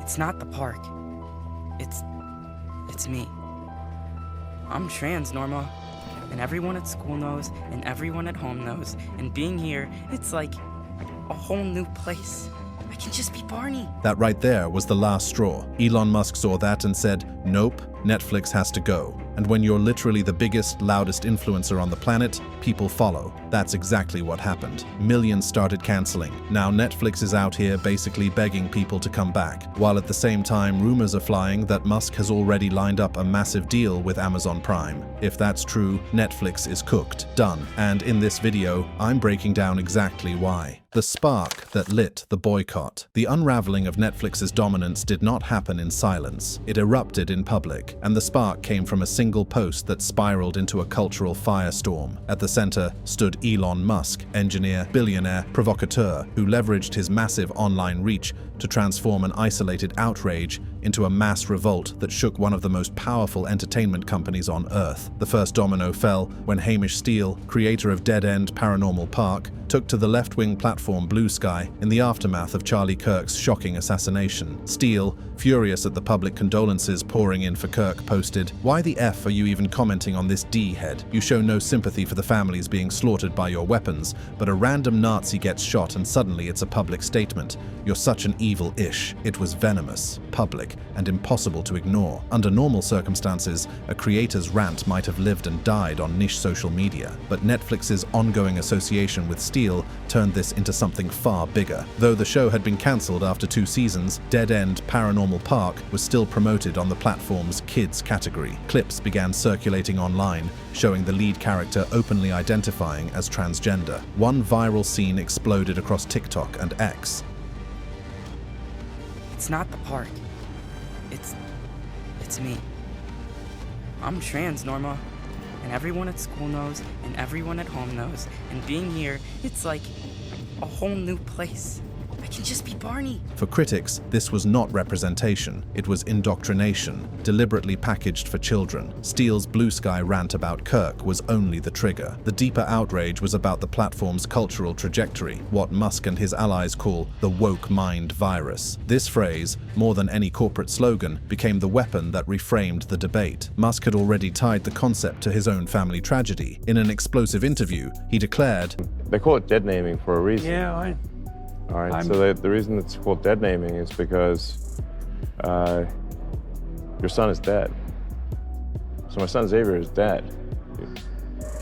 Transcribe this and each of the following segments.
It's not the park. It's me. I'm trans, Norma. And everyone at school knows, and everyone at home knows. And being here, it's like a whole new place. I can just be Barney. That right there was the last straw. Elon Musk saw that and said, nope, Netflix has to go. And when you're literally the biggest, loudest influencer on the planet, people follow. That's exactly what happened. Millions started canceling. Now Netflix is out here basically begging people to come back, while at the same time rumors are flying that Musk has already lined up a massive deal with Amazon Prime. If that's true, Netflix is cooked. Done. And in this video, I'm breaking down exactly why. The spark that lit the boycott. The unraveling of Netflix's dominance did not happen in silence. It erupted in public, and the spark came from a single post that spiraled into a cultural firestorm. At the center stood Elon Musk, engineer, billionaire, provocateur, who leveraged his massive online reach to transform an isolated outrage into a mass revolt that shook one of the most powerful entertainment companies on Earth. The first domino fell when Hamish Steele, creator of Dead End Paranormal Park, took to the left-wing platform Blue Sky in the aftermath of Charlie Kirk's shocking assassination. Steele, furious at the public condolences pouring in for Kirk, posted, "Why the F are you even commenting on this D-head? You show no sympathy for the families being slaughtered by your weapons, but a random Nazi gets shot and suddenly it's a public statement. You're such an evil-ish." It was venomous, public, and impossible to ignore. Under normal circumstances, a creator's rant might have lived and died on niche social media, but Netflix's ongoing association with Steele turned this into something far bigger. Though the show had been cancelled after 2 seasons, Dead End Paranormal Park was still promoted on the platform's kids category. Clips began circulating online, showing the lead character openly identifying as transgender. One viral scene exploded across TikTok and X. It's not the park. It's me. I'm trans, Norma. And everyone at school knows, and everyone at home knows. And being here, it's like a whole new place. I can just be Barney. For critics, this was not representation. It was indoctrination, deliberately packaged for children. Steele's Blue Sky rant about Kirk was only the trigger. The deeper outrage was about the platform's cultural trajectory, what Musk and his allies call the woke mind virus. This phrase, more than any corporate slogan, became the weapon that reframed the debate. Musk had already tied the concept to his own family tragedy. In an explosive interview, he declared, "They call it dead naming for a reason." Yeah, All right, so the reason it's called dead naming is because your son is dead. So my son Xavier is dead.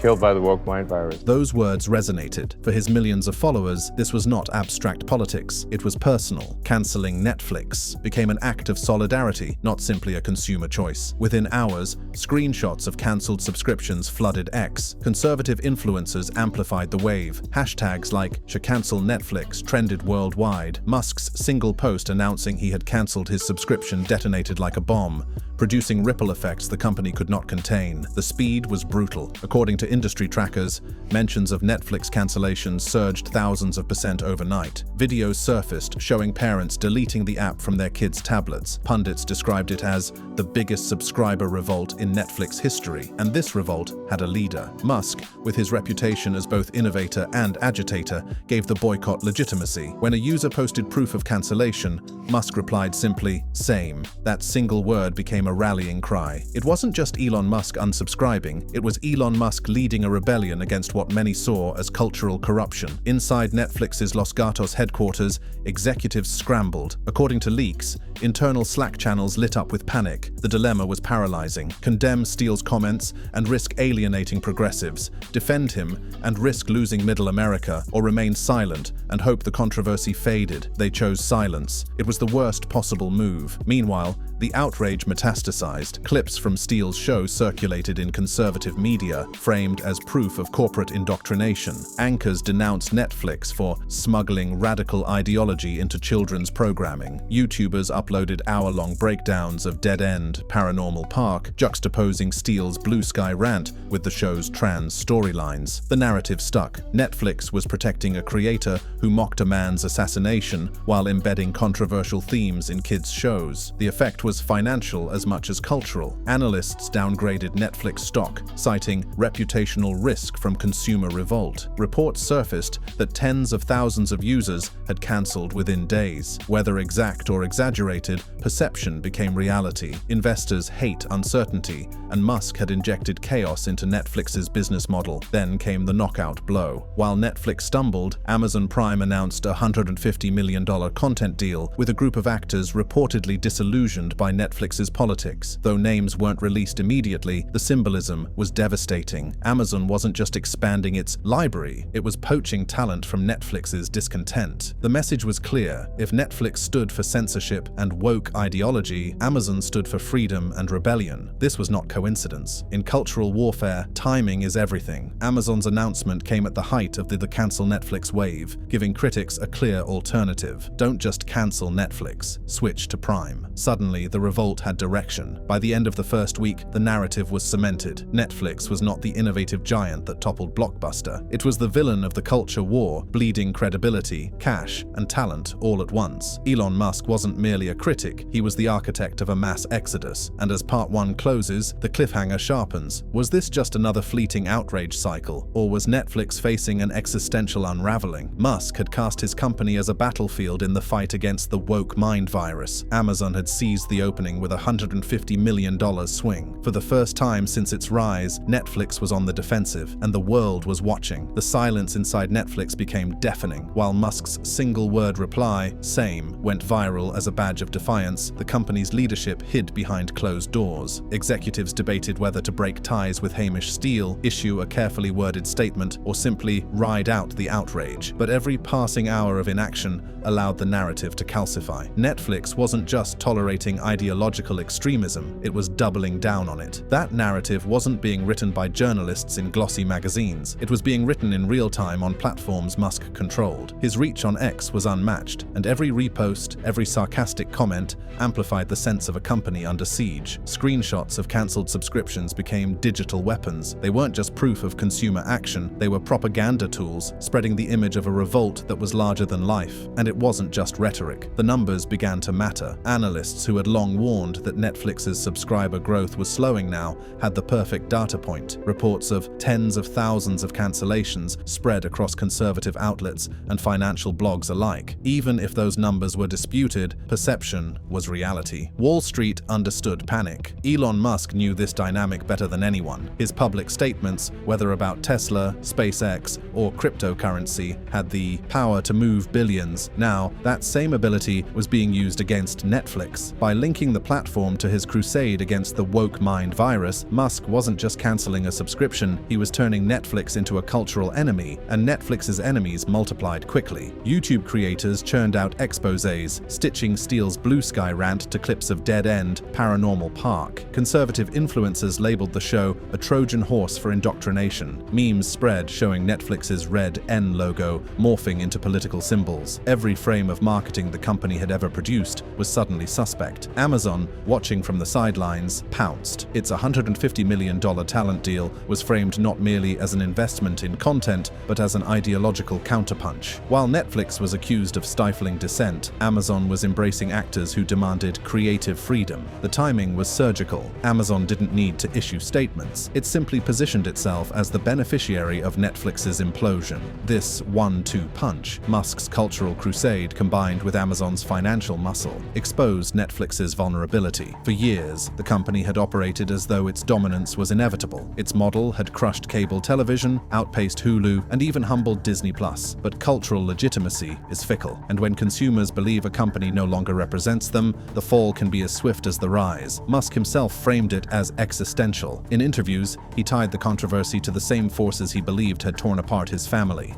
Killed by the woke mind virus. Those words resonated. For his millions of followers, this was not abstract politics. It was personal. Canceling Netflix became an act of solidarity, not simply a consumer choice. Within hours, screenshots of cancelled subscriptions flooded X. Conservative influencers amplified the wave. Hashtags like "should cancel Netflix" trended worldwide. Musk's single post announcing he had cancelled his subscription detonated like a bomb, producing ripple effects the company could not contain. The speed was brutal. According to industry trackers, mentions of Netflix cancellations surged thousands of % overnight. Videos surfaced showing parents deleting the app from their kids' tablets. Pundits described it as the biggest subscriber revolt in Netflix history, and this revolt had a leader. Musk, with his reputation as both innovator and agitator, gave the boycott legitimacy. When a user posted proof of cancellation, Musk replied simply, "Same." That single word became a rallying cry. It wasn't just Elon Musk unsubscribing, it was Elon Musk leading a rebellion against what many saw as cultural corruption. Inside Netflix's Los Gatos headquarters, executives scrambled. According to leaks, internal Slack channels lit up with panic. The dilemma was paralyzing. Condemn Steele's comments and risk alienating progressives, defend him and risk losing middle America, or remain silent and hope the controversy faded. They chose silence. It was the worst possible move. Meanwhile, the outrage metastasized. Clips from Steele's show circulated in conservative media, framed as proof of corporate indoctrination. Anchors denounced Netflix for smuggling radical ideology into children's programming. YouTubers uploaded hour-long breakdowns of Dead End Paranormal Park, juxtaposing Steele's Blue Sky rant with the show's trans storylines. The narrative stuck. Netflix was protecting a creator who mocked a man's assassination while embedding controversial themes in kids' shows. The effect was was financial as much as cultural. Analysts downgraded Netflix stock, citing reputational risk from consumer revolt. Reports surfaced that tens of thousands of users had cancelled within days. Whether exact or exaggerated, perception became reality. Investors hate uncertainty, and Musk had injected chaos into Netflix's business model. Then came the knockout blow. While Netflix stumbled, Amazon Prime announced a $150 million content deal with a group of actors reportedly disillusioned by Netflix's politics. Though names weren't released immediately, the symbolism was devastating. Amazon wasn't just expanding its library, it was poaching talent from Netflix's discontent. The message was clear: if Netflix stood for censorship and woke ideology, Amazon stood for freedom and rebellion. This was not coincidence. In cultural warfare, timing is everything. Amazon's announcement came at the height of the cancel Netflix wave, giving critics a clear alternative. Don't just cancel Netflix, switch to Prime. Suddenly, the revolt had direction. By the end of the first week, the narrative was cemented. Netflix was not the innovative giant that toppled Blockbuster. It was the villain of the culture war, bleeding credibility, cash, and talent all at once. Elon Musk wasn't merely a critic, he was the architect of a mass exodus. And as part 1 closes, the cliffhanger sharpens. Was this just another fleeting outrage cycle, or was Netflix facing an existential unraveling? Musk had cast his company as a battlefield in the fight against the woke mind virus. Amazon had seized the opening with a $150 million swing. For the first time since its rise, Netflix was on the defensive, and the world was watching. The silence inside Netflix became deafening. While Musk's single-word reply, "same," went viral as a badge of defiance, the company's leadership hid behind closed doors. Executives debated whether to break ties with Hamish Steele, issue a carefully worded statement, or simply ride out the outrage. But every passing hour of inaction allowed the narrative to calcify. Netflix wasn't just tolerating ideological extremism, it was doubling down on it. That narrative wasn't being written by journalists in glossy magazines. It was being written in real time on platforms Musk controlled. His reach on X was unmatched, and every repost, every sarcastic comment amplified the sense of a company under siege. Screenshots of cancelled subscriptions became digital weapons. They weren't just proof of consumer action, they were propaganda tools, spreading the image of a revolt that was larger than life. And it wasn't just rhetoric. The numbers began to matter. Analysts who had long warned that Netflix's subscriber growth was slowing now had the perfect data point. Reports of tens of thousands of cancellations spread across conservative outlets and financial blogs alike. Even if those numbers were disputed, perception was reality. Wall Street understood panic. Elon Musk knew this dynamic better than anyone. His public statements, whether about Tesla, SpaceX, or cryptocurrency, had the power to move billions. Now, that same ability was being used against Netflix. By linking the platform to his crusade against the woke mind virus, Musk wasn't just canceling a subscription, he was turning Netflix into a cultural enemy, and Netflix's enemies multiplied quickly. YouTube creators churned out exposés, stitching Steele's Blue Sky rant to clips of Dead End, Paranormal Park. Conservative influencers labeled the show a Trojan horse for indoctrination. Memes spread showing Netflix's red N logo morphing into political symbols. Every frame of marketing the company had ever produced was suddenly suspect. Amazon, watching from the sidelines, pounced. Its $150 million talent deal was framed not merely as an investment in content, but as an ideological counterpunch. While Netflix was accused of stifling dissent, Amazon was embracing actors who demanded creative freedom. The timing was surgical. Amazon didn't need to issue statements. It simply positioned itself as the beneficiary of Netflix's implosion. This 1-2 punch, Musk's cultural crusade combined with Amazon's financial muscle, exposed Netflix's vulnerability. For years, the company had operated as though its dominance was inevitable. Its model had crushed cable television, outpaced Hulu, and even humbled Disney+. But cultural legitimacy is fickle, and when consumers believe a company no longer represents them, the fall can be as swift as the rise. Musk himself framed it as existential. In interviews, he tied the controversy to the same forces he believed had torn apart his family.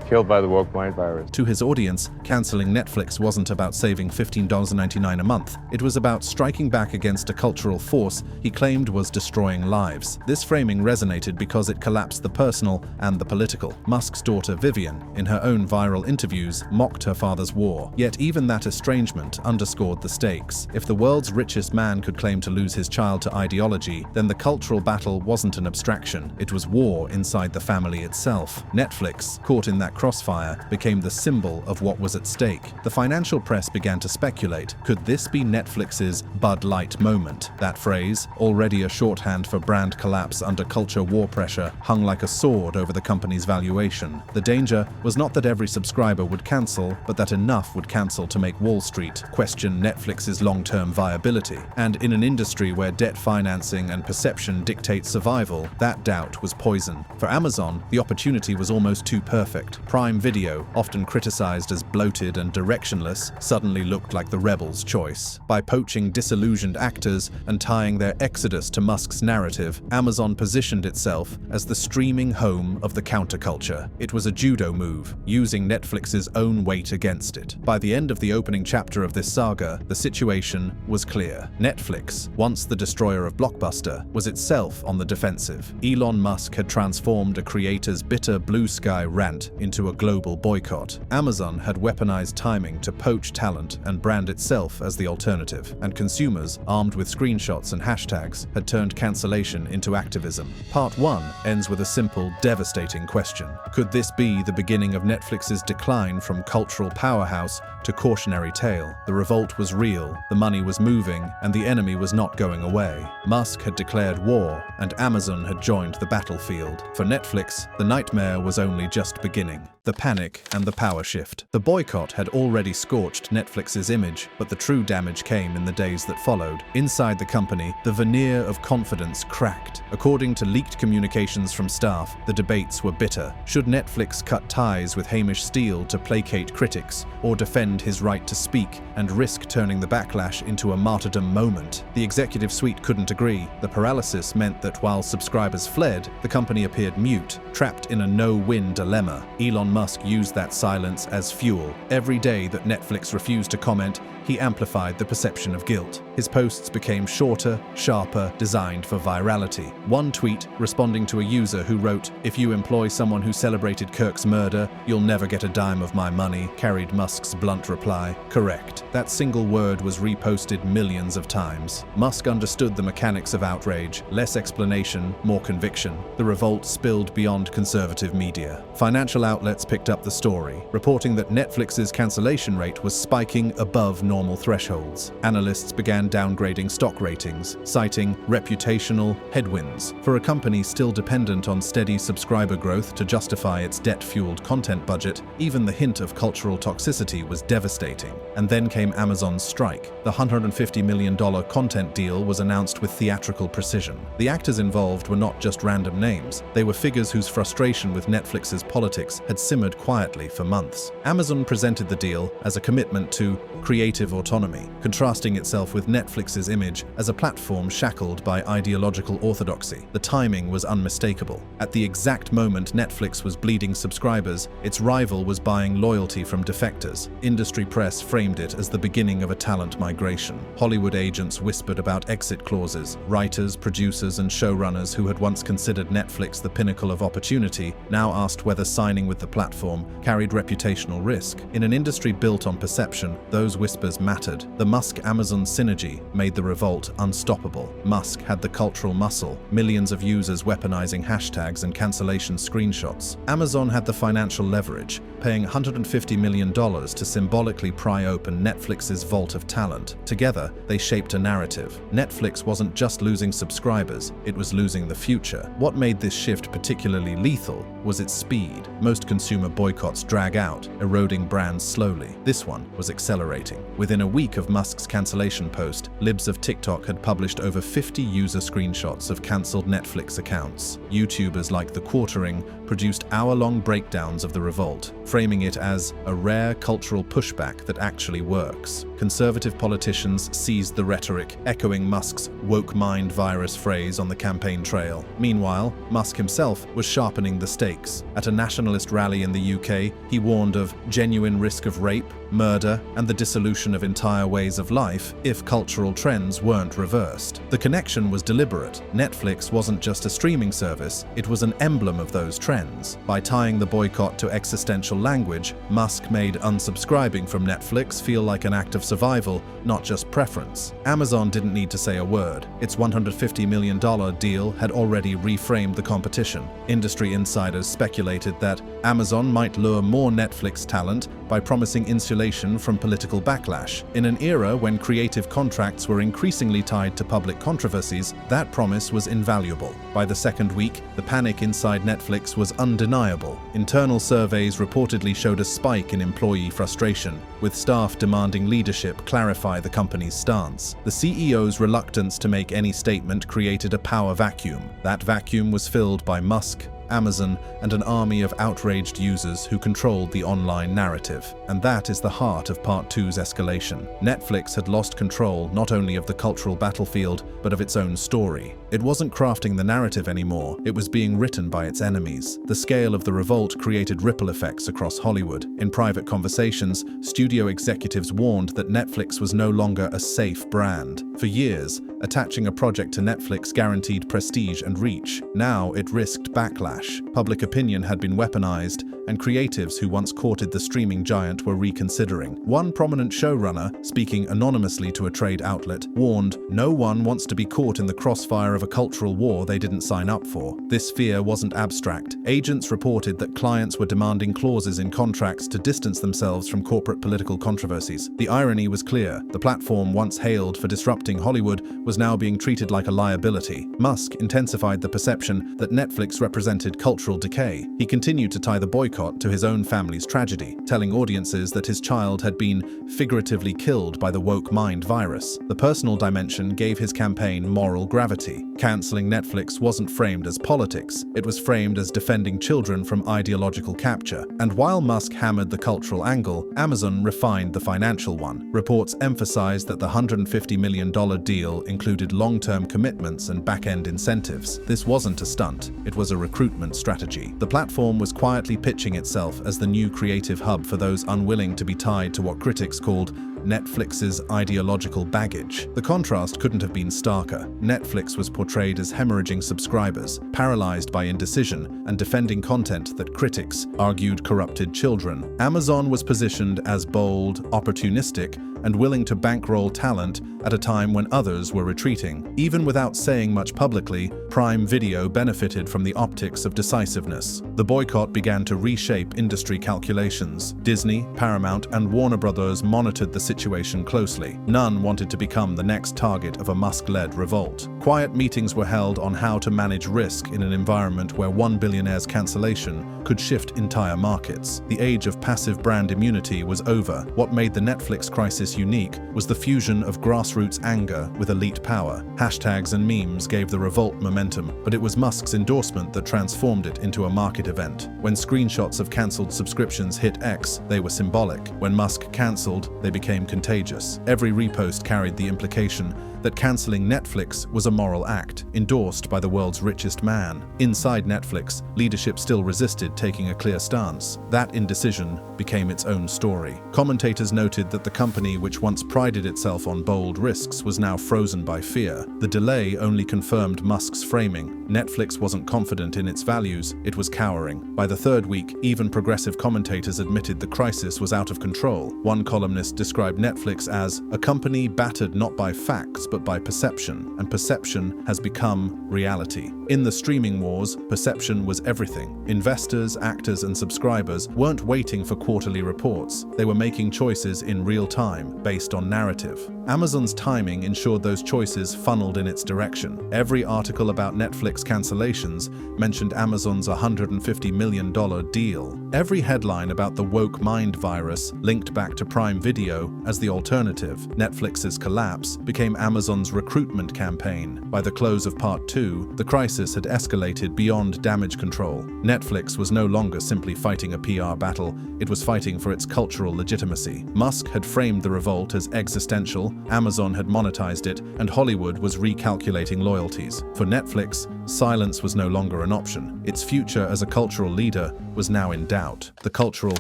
Killed by the woke mind virus. To his audience, canceling Netflix wasn't about saving $15.99 a month. It was about striking back against a cultural force he claimed was destroying lives. This framing resonated because it collapsed the personal and the political. Musk's daughter Vivian, in her own viral interviews, mocked her father's war. Yet even that estrangement underscored the stakes. If the world's richest man could claim to lose his child to ideology, then the cultural battle wasn't an abstraction. It was war inside the family itself. Netflix, caught in that crossfire became the symbol of what was at stake. The financial press began to speculate, could this be Netflix's Bud Light moment? That phrase, already a shorthand for brand collapse under culture war pressure, hung like a sword over the company's valuation. The danger was not that every subscriber would cancel, but that enough would cancel to make Wall Street question Netflix's long-term viability. And in an industry where debt financing and perception dictate survival, that doubt was poison. For Amazon, the opportunity was almost too perfect. Prime Video, often criticized as bloated and directionless, suddenly looked like the rebel's choice. By poaching disillusioned actors and tying their exodus to Musk's narrative, Amazon positioned itself as the streaming home of the counterculture. It was a judo move, using Netflix's own weight against it. By the end of the opening chapter of this saga, the situation was clear. Netflix, once the destroyer of Blockbuster, was itself on the defensive. Elon Musk had transformed a creator's bitter blue sky rant into a global boycott. Amazon had weaponized timing to poach talent and brand itself as the alternative, and consumers, armed with screenshots and hashtags, had turned cancellation into activism. Part 1 ends with a simple, devastating question. Could this be the beginning of Netflix's decline from cultural powerhouse to cautionary tale? The revolt was real, the money was moving, and the enemy was not going away. Musk had declared war, and Amazon had joined the battlefield. For Netflix, the nightmare was only just beginning. The panic and the power shift. The boycott had already scorched Netflix's image, but the true damage came in the days that followed. Inside the company, the veneer of confidence cracked. According to leaked communications from staff, the debates were bitter. Should Netflix cut ties with Hamish Steele to placate critics, or defend his right to speak and risk turning the backlash into a martyrdom moment? The executive suite couldn't agree. The paralysis meant that while subscribers fled, the company appeared mute, trapped in a no-win dilemma. Elon Musk used that silence as fuel. Every day that Netflix refused to comment, he amplified the perception of guilt. His posts became shorter, sharper, designed for virality. One tweet, responding to a user who wrote, "If you employ someone who celebrated Kirk's murder, you'll never get a dime of my money," carried Musk's blunt reply, "Correct." That single word was reposted millions of times. Musk understood the mechanics of outrage. Less explanation, more conviction. The revolt spilled beyond conservative media. Financial outlets picked up the story, reporting that Netflix's cancellation rate was spiking above normal thresholds. Analysts began downgrading stock ratings, citing reputational headwinds. For a company still dependent on steady subscriber growth to justify its debt-fueled content budget, even the hint of cultural toxicity was devastating. And then came Amazon's strike. The $150 million content deal was announced with theatrical precision. The actors involved were not just random names. They were figures whose frustration with Netflix's politics had simmered quietly for months. Amazon presented the deal as a commitment to creative autonomy, contrasting itself with Netflix's image as a platform shackled by ideological orthodoxy. The timing was unmistakable. At the exact moment Netflix was bleeding subscribers, its rival was buying loyalty from defectors. Industry press framed it as the beginning of a talent migration. Hollywood agents whispered about exit clauses. Writers, producers, and showrunners who had once considered Netflix the pinnacle of opportunity now asked whether signing with the platform carried reputational risk. In an industry built on perception, those whispers mattered. The Musk-Amazon synergy made the revolt unstoppable. Musk had the cultural muscle, millions of users weaponizing hashtags and cancellation screenshots. Amazon had the financial leverage, paying $150 million to symbolically pry open Netflix's vault of talent. Together, they shaped a narrative. Netflix wasn't just losing subscribers, it was losing the future. What made this shift particularly lethal was its speed. Most consumer boycotts drag out, eroding brands slowly. This one was accelerating. Within a week of Musk's cancellation post, libs of TikTok had published over 50 user screenshots of cancelled Netflix accounts. YouTubers like The Quartering produced hour-long breakdowns of the revolt, framing it as a rare cultural pushback that actually works. Conservative politicians seized the rhetoric, echoing Musk's woke mind virus phrase on the campaign trail. Meanwhile, Musk himself was sharpening the stakes. At a nationalist rally in the UK, he warned of genuine risk of rape, murder, and the dissolution of entire ways of life if cultural trends weren't reversed. The connection was deliberate. Netflix wasn't just a streaming service, it was an emblem of those trends. By tying the boycott to existential language, Musk made unsubscribing from Netflix feel like an act of survival, not just preference. Amazon didn't need to say a word. Its $150 million deal had already reframed the competition. Industry insiders speculated that Amazon might lure more Netflix talent by promising insulation from political backlash. In an era when creative contracts were increasingly tied to public controversies, that promise was invaluable. By the second week, the panic inside Netflix was undeniable. Internal surveys reportedly showed a spike in employee frustration, with staff demanding leadership clarify the company's stance. The CEO's reluctance to make any statement created a power vacuum. That vacuum was filled by Musk, Amazon, and an army of outraged users who controlled the online narrative. And that is the heart of Part 2's escalation. Netflix had lost control not only of the cultural battlefield, but of its own story. It wasn't crafting the narrative anymore, it was being written by its enemies. The scale of the revolt created ripple effects across Hollywood. In private conversations, studio executives warned that Netflix was no longer a safe brand. For years, attaching a project to Netflix guaranteed prestige and reach. Now it risked backlash. Public opinion had been weaponized, and creatives who once courted the streaming giant were reconsidering. One prominent showrunner, speaking anonymously to a trade outlet, warned, "No one wants to be caught in the crossfire of a cultural war they didn't sign up for." This fear wasn't abstract. Agents reported that clients were demanding clauses in contracts to distance themselves from corporate political controversies. The irony was clear. The platform once hailed for disrupting Hollywood was now being treated like a liability. Musk intensified the perception that Netflix represented cultural decay. He continued to tie the boycott to his own family's tragedy, telling audiences that his child had been figuratively killed by the woke mind virus. The personal dimension gave his campaign moral gravity. Canceling Netflix wasn't framed as politics, it was framed as defending children from ideological capture. And while Musk hammered the cultural angle, Amazon refined the financial one. Reports emphasized that the $150 million deal included long-term commitments and back-end incentives. This wasn't a stunt, it was a recruitment strategy. The platform was quietly pitching itself as the new creative hub for those unwilling to be tied to what critics called Netflix's ideological baggage. The contrast couldn't have been starker. Netflix was portrayed as hemorrhaging subscribers, paralyzed by indecision, and defending content that critics argued corrupted children. Amazon was positioned as bold, opportunistic, and willing to bankroll talent at a time when others were retreating. Even without saying much publicly, Prime Video benefited from the optics of decisiveness. The boycott began to reshape industry calculations. Disney, Paramount, and Warner Brothers monitored the situation closely. None wanted to become the next target of a Musk-led revolt. Quiet meetings were held on how to manage risk in an environment where one billionaire's cancellation could shift entire markets. The age of passive brand immunity was over. What made the Netflix crisis unique was the fusion of grassroots anger with elite power. Hashtags and memes gave the revolt momentum, but it was Musk's endorsement that transformed it into a market event. When screenshots of cancelled subscriptions hit X, they were symbolic. When Musk cancelled, they became contagious. Every repost carried the implication that cancelling Netflix was a moral act, endorsed by the world's richest man. Inside Netflix, leadership still resisted taking a clear stance. That indecision became its own story. Commentators noted that the company, which once prided itself on bold risks, was now frozen by fear. The delay only confirmed Musk's framing. Netflix wasn't confident in its values, it was cowering. By the third week, even progressive commentators admitted the crisis was out of control. One columnist described Netflix as a company battered not by facts but by perception, and perception has become reality. In the streaming wars, perception was everything. Investors, actors, and subscribers weren't waiting for quarterly reports. They were making choices in real time, based on narrative. Amazon's timing ensured those choices funneled in its direction. Every article about Netflix cancellations mentioned Amazon's $150 million deal. Every headline about the woke mind virus linked back to Prime Video as the alternative. Netflix's collapse became Amazon's Amazon's recruitment campaign. By the close of Part 2, the crisis had escalated beyond damage control. Netflix was no longer simply fighting a PR battle, it was fighting for its cultural legitimacy. Musk had framed the revolt as existential, Amazon had monetized it, and Hollywood was recalculating loyalties. For Netflix, silence was no longer an option. Its future as a cultural leader was now in doubt. The cultural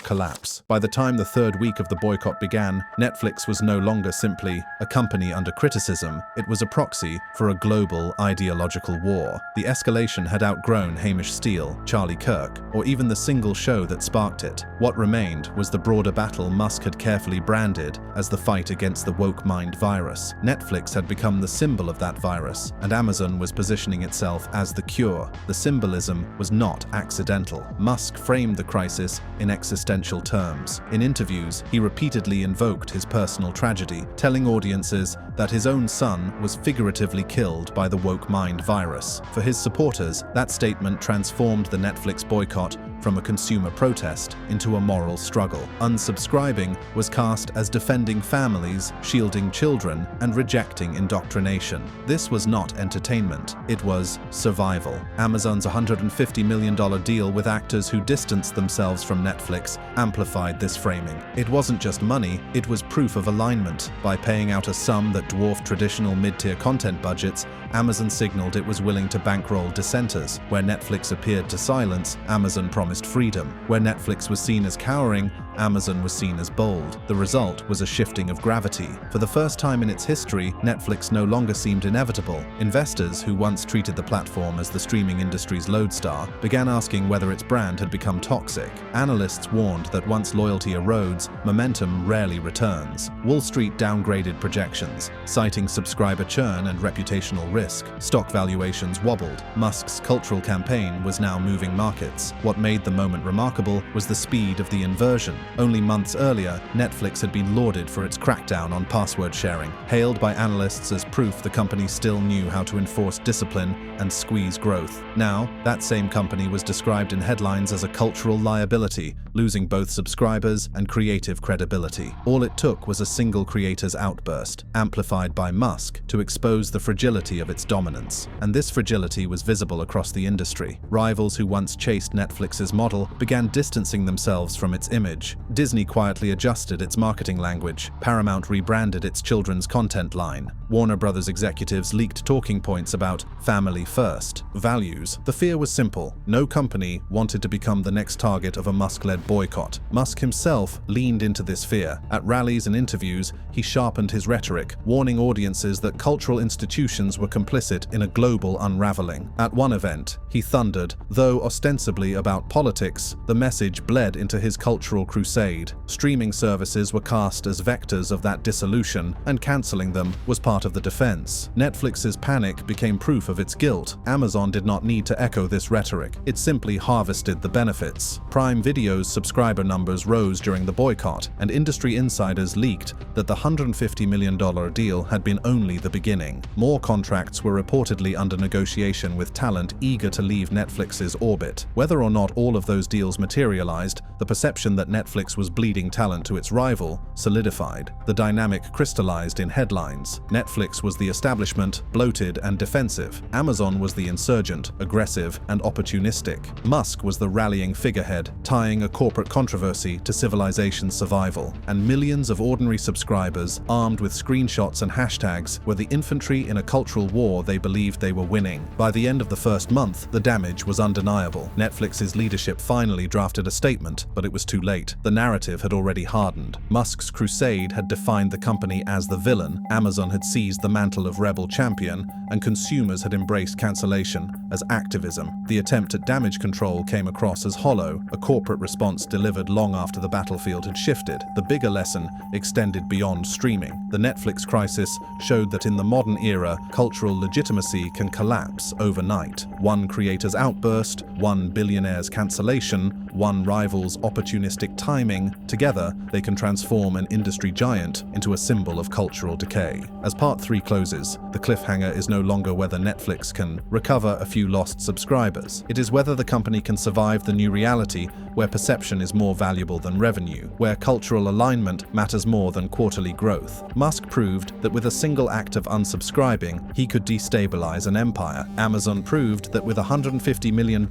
collapse. By the time the third week of the boycott began, Netflix was no longer simply a company under criticism, it was a proxy for a global ideological war. The escalation had outgrown Hamish Steele, Charlie Kirk, or even the single show that sparked it. What remained was the broader battle Musk had carefully branded as the fight against the woke mind virus. Netflix had become the symbol of that virus, and Amazon was positioning itself as the cure. The symbolism was not accidental. Musk framed the crisis in existential terms. In interviews, he repeatedly invoked his personal tragedy, telling audiences that his own son was figuratively killed by the woke mind virus. For his supporters, that statement transformed the Netflix boycott from a consumer protest into a moral struggle. Unsubscribing was cast as defending families, shielding children, and rejecting indoctrination. This was not entertainment, it was survival. Amazon's $150 million deal with actors who distanced themselves from Netflix amplified this framing. It wasn't just money, it was proof of alignment. By paying out a sum that dwarfed traditional mid-tier content budgets, Amazon signaled it was willing to bankroll dissenters. Where Netflix appeared to silence, Amazon promised freedom. Where Netflix was seen as cowering, Amazon was seen as bold. The result was a shifting of gravity. For the first time in its history, Netflix no longer seemed inevitable. Investors, who once treated the platform as the streaming industry's lodestar, began asking whether its brand had become toxic. Analysts warned that once loyalty erodes, momentum rarely returns. Wall Street downgraded projections, citing subscriber churn and reputational risk. Stock valuations wobbled. Musk's cultural campaign was now moving markets. What made the moment remarkable was the speed of the inversion. Only months earlier, Netflix had been lauded for its crackdown on password sharing, hailed by analysts as proof the company still knew how to enforce discipline and squeeze growth. Now, that same company was described in headlines as a cultural liability, losing both subscribers and creative credibility. All it took was a single creator's outburst, amplified by Musk, to expose the fragility of its dominance. And this fragility was visible across the industry. Rivals who once chased Netflix's model began distancing themselves from its image. Disney quietly adjusted its marketing language. Paramount rebranded its children's content line. Warner Brothers executives leaked talking points about family first values. The fear was simple. No company wanted to become the next target of a Musk-led boycott. Musk himself leaned into this fear. At rallies and interviews, he sharpened his rhetoric, warning audiences that cultural institutions were complicit in a global unraveling. At one event, he thundered, though ostensibly about politics, the message bled into his cultural crusade. Streaming services were cast as vectors of that dissolution, and canceling them was part of the defense. Netflix's panic became proof of its guilt. Amazon did not need to echo this rhetoric. It simply harvested the benefits. Prime Video's subscriber numbers rose during the boycott, and industry insiders leaked that the $150 million deal had been only the beginning. More contracts were reportedly under negotiation with talent eager to leave Netflix's orbit. Whether or not all of those deals materialized, the perception that Netflix was bleeding talent to its rival solidified. The dynamic crystallized in headlines. Netflix was the establishment, bloated and defensive. Amazon was the insurgent, aggressive and opportunistic. Musk was the rallying figurehead, tying a corporate controversy to civilization's survival. And millions of ordinary subscribers, armed with screenshots and hashtags, were the infantry in a cultural war they believed they were winning. By the end of the first month, the damage was undeniable. Netflix's leadership finally drafted a statement, but it was too late. The narrative had already hardened. Musk's crusade had defined the company as the villain, Amazon had seized the mantle of rebel champion, and consumers had embraced cancellation as activism. The attempt at damage control came across as hollow, a corporate response delivered long after the battlefield had shifted. The bigger lesson extended beyond streaming. The Netflix crisis showed that in the modern era, cultural legitimacy can collapse overnight. One creator's outburst, one billionaire's cancellation, one rival's opportunistic timing, together they can transform an industry giant into a symbol of cultural decay. As Part 3 closes, the cliffhanger is no longer whether Netflix can recover a few lost subscribers. It is whether the company can survive the new reality where perception is more valuable than revenue, where cultural alignment matters more than quarterly growth. Musk proved that with a single act of unsubscribing, he could destabilize an empire. Amazon proved that with $150 million,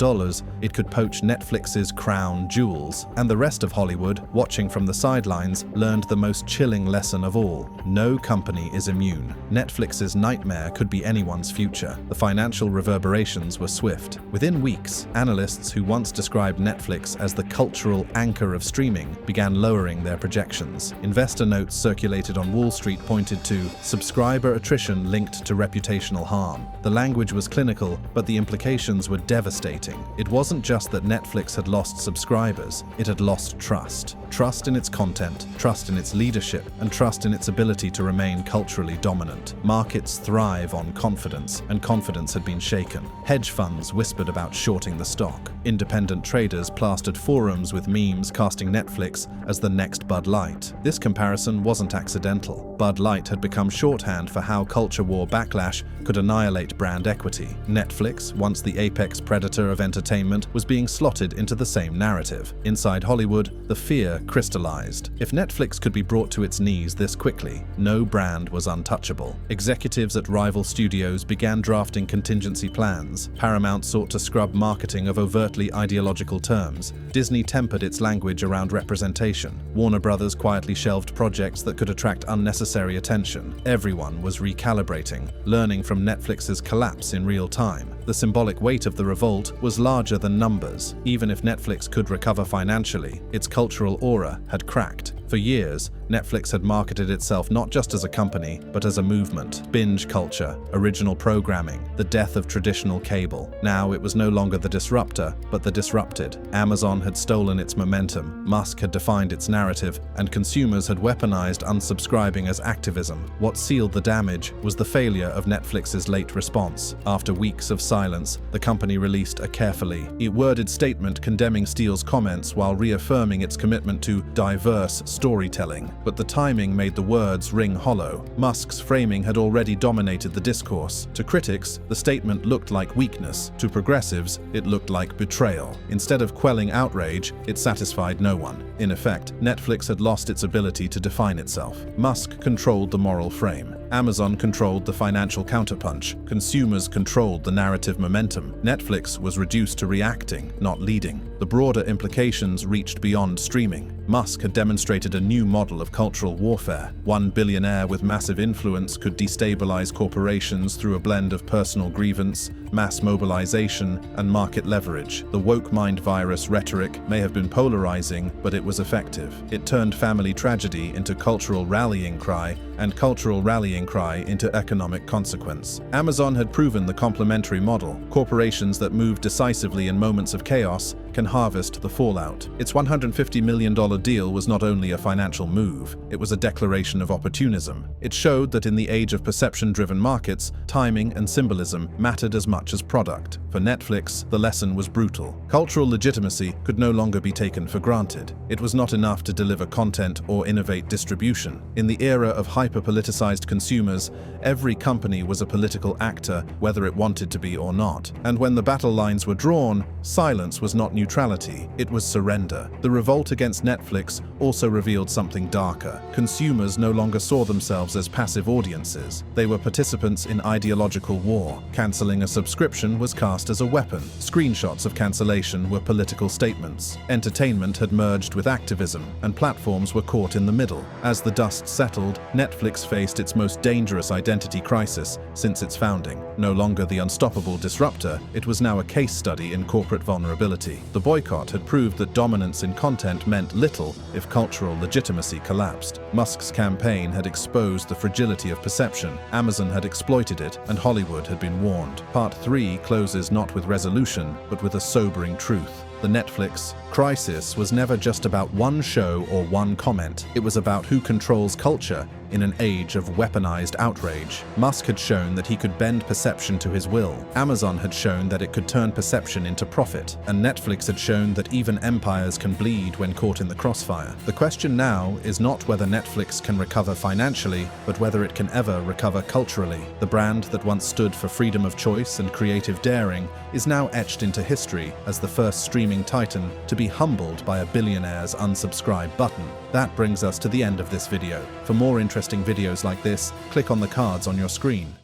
it could poach Netflix's crown jewels. And the rest of Hollywood, watching from the sidelines, learned the most chilling lesson of all. No company is immune. Netflix's nightmare could be anyone's future. The financial reverberations were swift. Within weeks, analysts who once described Netflix as the cultural anchor of streaming began lowering their projections. Investor notes circulated on Wall Street pointed to subscriber attrition linked to reputational harm. The language was clinical, but the implications were devastating. It wasn't just that Netflix had lost subscribers, it had lost trust. Trust in its content, trust in its leadership, and trust in its ability to remain culturally dominant. Markets thrive on confidence, and confidence had been shaken. Hedge funds whispered about shorting the stock. Independent traders plastered forums with memes casting Netflix as the next Bud Light. This comparison wasn't accidental. Bud Light had become shorthand for how culture war backlash could annihilate brand equity. Netflix, once the apex predator of entertainment, was being slotted into the same narrative. Inside Hollywood, the fear crystallized. If Netflix could be brought to its knees this quickly, no brand was untouchable. Executives at rival studios began drafting contingency plans. Paramount sought to scrub marketing of overtly ideological terms. Disney tempered its language around representation. Warner Brothers quietly shelved projects that could attract unnecessary attention. Everyone was recalibrating, learning from Netflix's collapse in real time. The symbolic weight of the revolt was larger than numbers. Even if Netflix could recover financially, its cultural aura had cracked. For years, Netflix had marketed itself not just as a company, but as a movement. Binge culture, original programming, the death of traditional cable. Now it was no longer the disruptor, but the disrupted. Amazon had stolen its momentum, Musk had defined its narrative, and consumers had weaponized unsubscribing as activism. What sealed the damage was the failure of Netflix's late response. After weeks of silence, the company released a carefully worded statement condemning Steele's comments while reaffirming its commitment to diverse storytelling. But the timing made the words ring hollow. Musk's framing had already dominated the discourse. To critics, the statement looked like weakness. To progressives, it looked like betrayal. Instead of quelling outrage, it satisfied no one. In effect, Netflix had lost its ability to define itself. Musk controlled the moral frame. Amazon controlled the financial counterpunch. Consumers controlled the narrative momentum. Netflix was reduced to reacting, not leading. The broader implications reached beyond streaming. Musk had demonstrated a new model of cultural warfare. One billionaire with massive influence could destabilize corporations through a blend of personal grievance, mass mobilization, and market leverage. The woke mind virus rhetoric may have been polarizing, but it was effective. It turned family tragedy into cultural rallying cry, and cultural rallying cry into economic consequence. Amazon had proven the complementary model. Corporations that move decisively in moments of chaos can harvest the fallout. Its $150 million deal was not only a financial move, it was a declaration of opportunism. It showed that in the age of perception-driven markets, timing and symbolism mattered as much as product. For Netflix, the lesson was brutal. Cultural legitimacy could no longer be taken for granted. It was not enough to deliver content or innovate distribution. In the era of hyper-politicized consumers, every company was a political actor, whether it wanted to be or not. And when the battle lines were drawn, silence was not neutrality, it was surrender. The revolt against Netflix also revealed something darker. Consumers no longer saw themselves as passive audiences. They were participants in ideological war. Canceling a subscription was cast as a weapon. Screenshots of cancellation were political statements. Entertainment had merged with activism, and platforms were caught in the middle. As the dust settled, Netflix faced its most dangerous identity crisis since its founding. No longer the unstoppable disruptor, it was now a case study in corporate vulnerability. The boycott had proved that dominance in content meant little if cultural legitimacy collapsed. Musk's campaign had exposed the fragility of perception, Amazon had exploited it, and Hollywood had been warned. Part 3 closes not with resolution, but with a sobering truth. The Netflix crisis was never just about one show or one comment. It was about who controls culture In an age of weaponized outrage, Musk had shown that he could bend perception to his will. Amazon had shown that it could turn perception into profit. And Netflix had shown that even empires can bleed when caught in the crossfire. The question now is not whether Netflix can recover financially, but whether it can ever recover culturally. The brand that once stood for freedom of choice and creative daring is now etched into history as the first streaming titan to be humbled by a billionaire's unsubscribe button. That brings us to the end of this video. For more interesting videos like this, click on the cards on your screen.